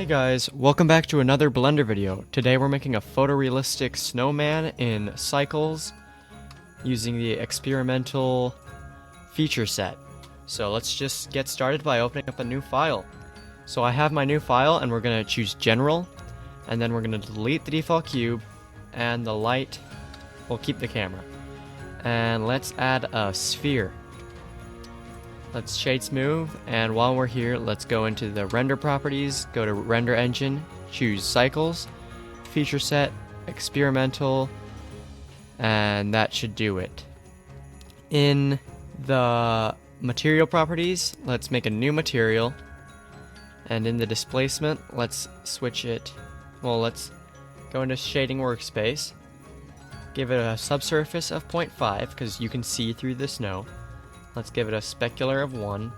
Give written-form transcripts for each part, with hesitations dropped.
Guys, welcome back to another Blender video. Today we're making a photorealistic snowman in Cycles using the experimental feature set. So let's just get started by opening up a new file. So I have my new file and we're going to choose General, and then we're going to delete the default cube, and the light will keep the camera. And let's add a sphere. Let's shade smooth, and while we're here, let's go into the render properties, go to render engine, choose Cycles, feature set, experimental, and that should do it. In the material properties, let's make a new material, and in the displacement, let's switch it, well, let's go into shading workspace, give it a subsurface of 0.5 because you can see through the snow. Let's give it a specular of 1,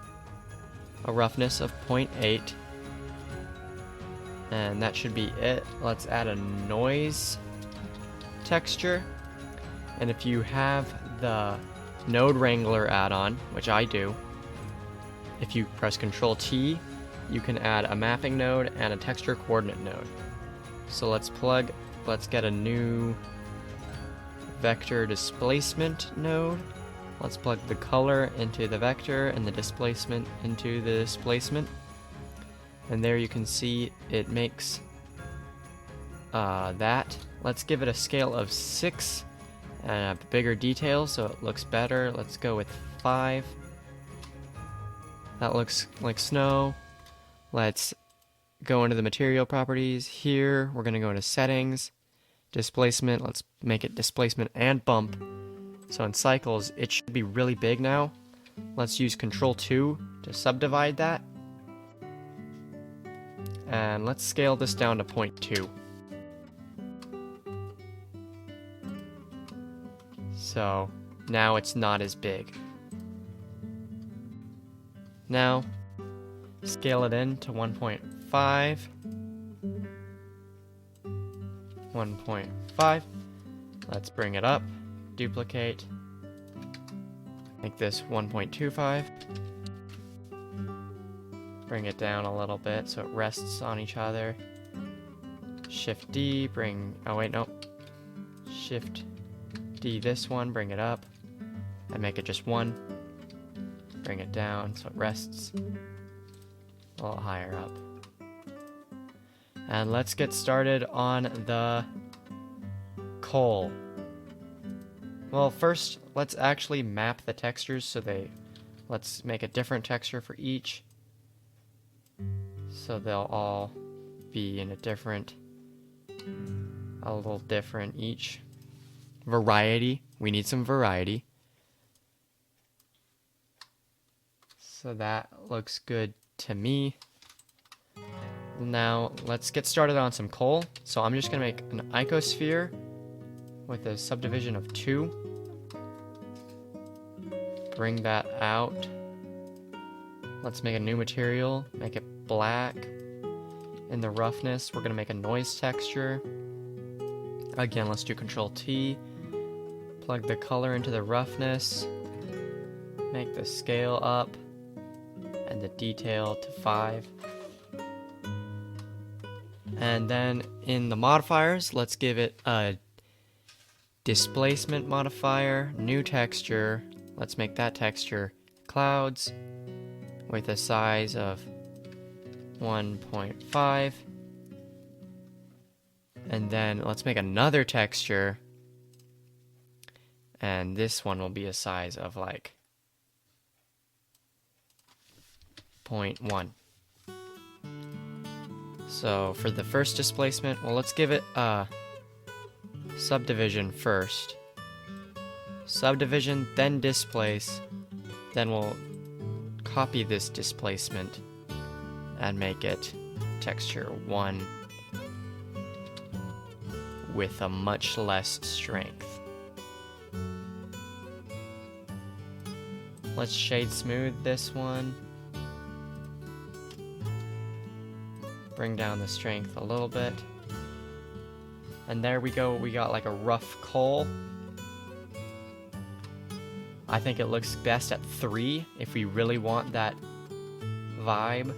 a roughness of 0.8, and that should be it. Let's add a noise texture, and if you have the Node Wrangler add-on, which I do, if you press Ctrl T, you can add a mapping node and a texture coordinate node. So let's get a new vector displacement node. Let's plug the color into the vector and the displacement into the displacement. And there you can see it makes that. Let's give it a scale of 6 and a bigger detail so it looks better. Let's go with 5. That looks like snow. Let's go into the material properties. Here we're going to go into settings, displacement. Let's make it displacement and bump. So in Cycles, it should be really big now. Let's use Ctrl 2 to subdivide that. And let's scale this down to 0.2. So now it's not as big. Now, scale it in to 1.5. 1.5. Let's bring it up. Duplicate, make this 1.25, bring it down a little bit so it rests on each other, Shift D, Shift D this one, bring it up, and make it just 1, bring it down so it rests a little higher up. And let's get started on the coal. Well, first, let's actually map the textures so let's make a different texture for each. So they'll all be in a little different each. Variety, we need some variety. So that looks good to me. Now, let's get started on some coal. So I'm just gonna make an icosphere with a subdivision of 2. Bring that out. Let's make a new material, make it black. In the roughness, we're going to make a noise texture. Again, let's do Ctrl T. Plug the color into the roughness. Make the scale up and the detail to 5. And then in the modifiers, let's give it a displacement modifier, new texture. Let's make that texture clouds with a size of 1.5. And then let's make another texture, and this one will be a size of like 0.1. So for the first displacement, well, let's give it a subdivision first. Subdivision, then displace, then we'll copy this displacement and make it texture 1 with a much less strength. Let's shade smooth this one. Bring down the strength a little bit. And there we go, we got like a rough coal. I think it looks best at 3 if we really want that vibe.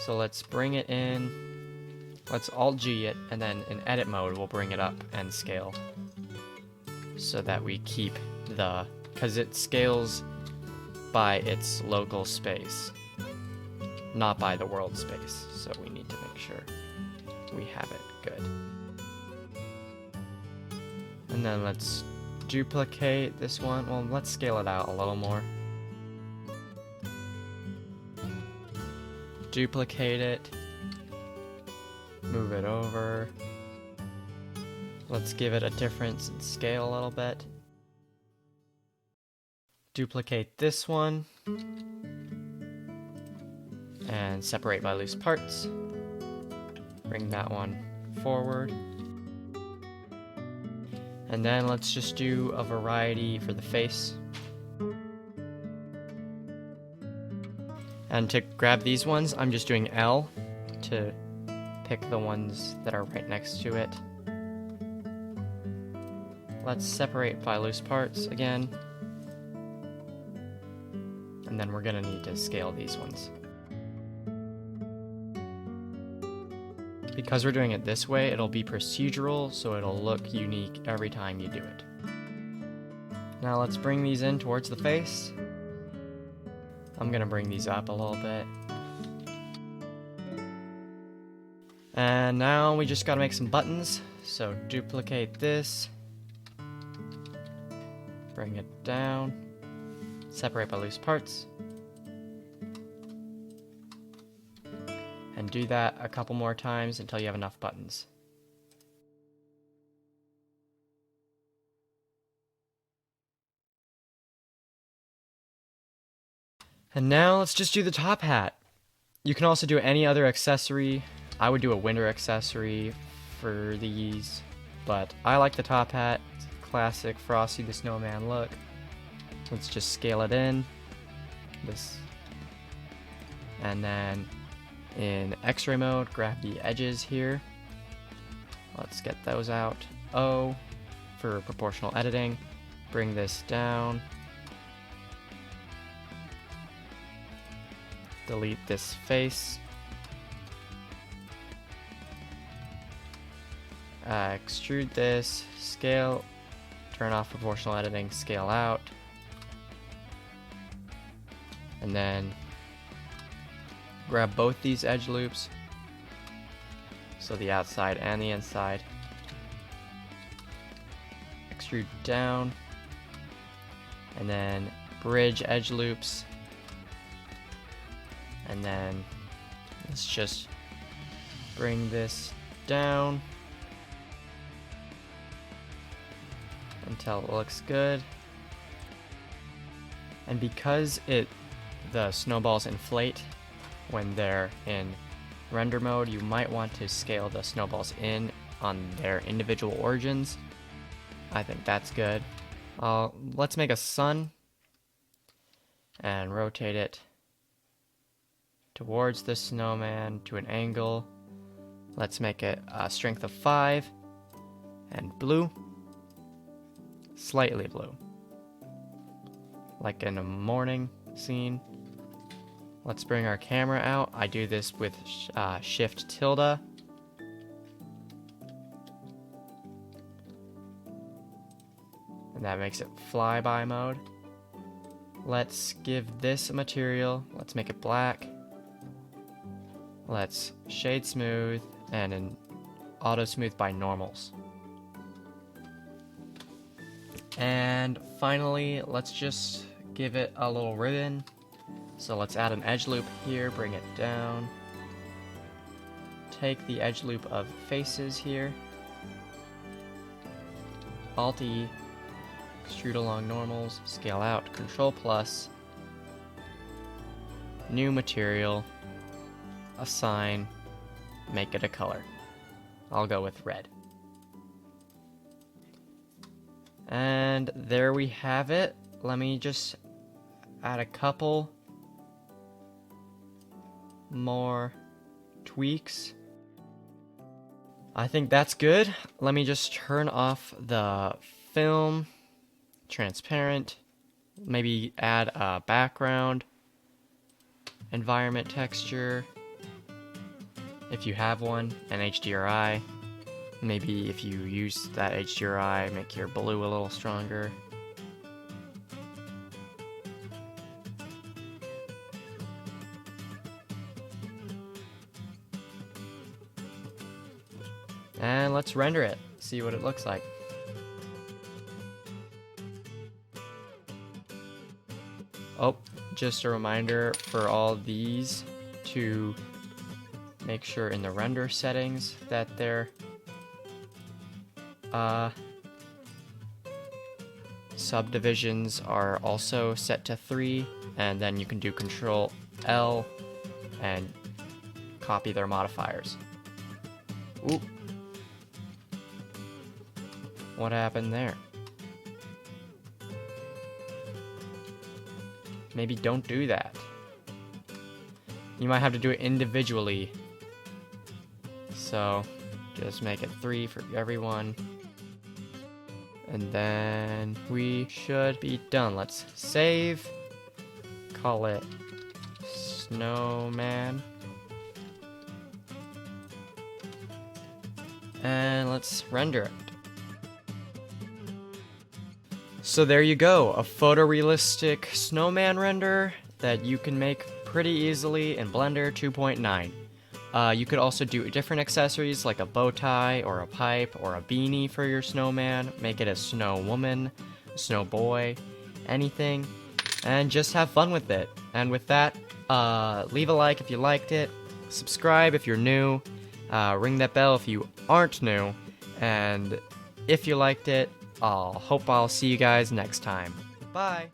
So let's bring it in. Let's Alt-G it, and then in edit mode, we'll bring it up and scale. So that we keep the, because it scales by its local space, not by the world space. So we need to make sure we have it good. And then let's duplicate this one. Well, let's scale it out a little more. Duplicate it. Move it over. Let's give it a difference in scale a little bit. Duplicate this one. And separate by loose parts. Bring that one forward. And then let's just do a variety for the face. And to grab these ones, I'm just doing L to pick the ones that are right next to it. Let's separate by loose parts again. And then we're gonna need to scale these ones. Because we're doing it this way, it'll be procedural, so it'll look unique every time you do it. Now let's bring these in towards the face. I'm gonna bring these up a little bit. And now we just gotta make some buttons. So duplicate this. Bring it down. Separate by loose parts. And do that a couple more times until you have enough buttons. And now let's just do the top hat. You can also do any other accessory. I would do a winter accessory for these, but I like the top hat. It's a classic Frosty the Snowman look. Let's just scale it in. This. And then in X-ray mode, grab the edges here. Let's get those out. O for proportional editing. Bring this down. Delete this face. Extrude this. Scale. Turn off proportional editing. Scale out. And then grab both these edge loops, so the outside and the inside. Extrude down, and then bridge edge loops, and then let's just bring this down until it looks good. And because the snowballs inflate when they're in render mode, you might want to scale the snowballs in on their individual origins. I think that's good. Let's make a sun and rotate it towards the snowman to an angle. Let's make it a strength of 5 and blue, slightly blue, like in a morning scene. Let's bring our camera out. I do this with Shift tilde. And that makes it flyby mode. Let's give this a material. Let's make it black. Let's shade smooth and an auto smooth by normals. And finally, let's just give it a little ribbon. So let's add an edge loop here, bring it down. Take the edge loop of faces here. Alt-E, extrude along normals, scale out, Control+, new material, assign, make it a color. I'll go with red. And there we have it. Let me just add a couple more tweaks. I think that's good. Let me just turn off the film, transparent, maybe add a background, environment texture, if you have one, an HDRI. Maybe if you use that HDRI, make your blue a little stronger. And let's render it, see what it looks like. Oh, just a reminder for all these to make sure in the render settings that they're subdivisions are also set to 3, and then you can do Control L and copy their modifiers. Oop. What happened there? Maybe don't do that. You might have to do it individually. So just make it 3 for everyone. And then we should be done. Let's save. Call it Snowman. And let's render it. So there you go, a photorealistic snowman render that you can make pretty easily in Blender 2.9. You could also do different accessories like a bow tie or a pipe or a beanie for your snowman, make it a snow woman, a snow boy, anything, and just have fun with it. And with that, leave a like if you liked it, subscribe if you're new, ring that bell if you aren't new, and if you liked it, hope I'll see you guys next time. Bye!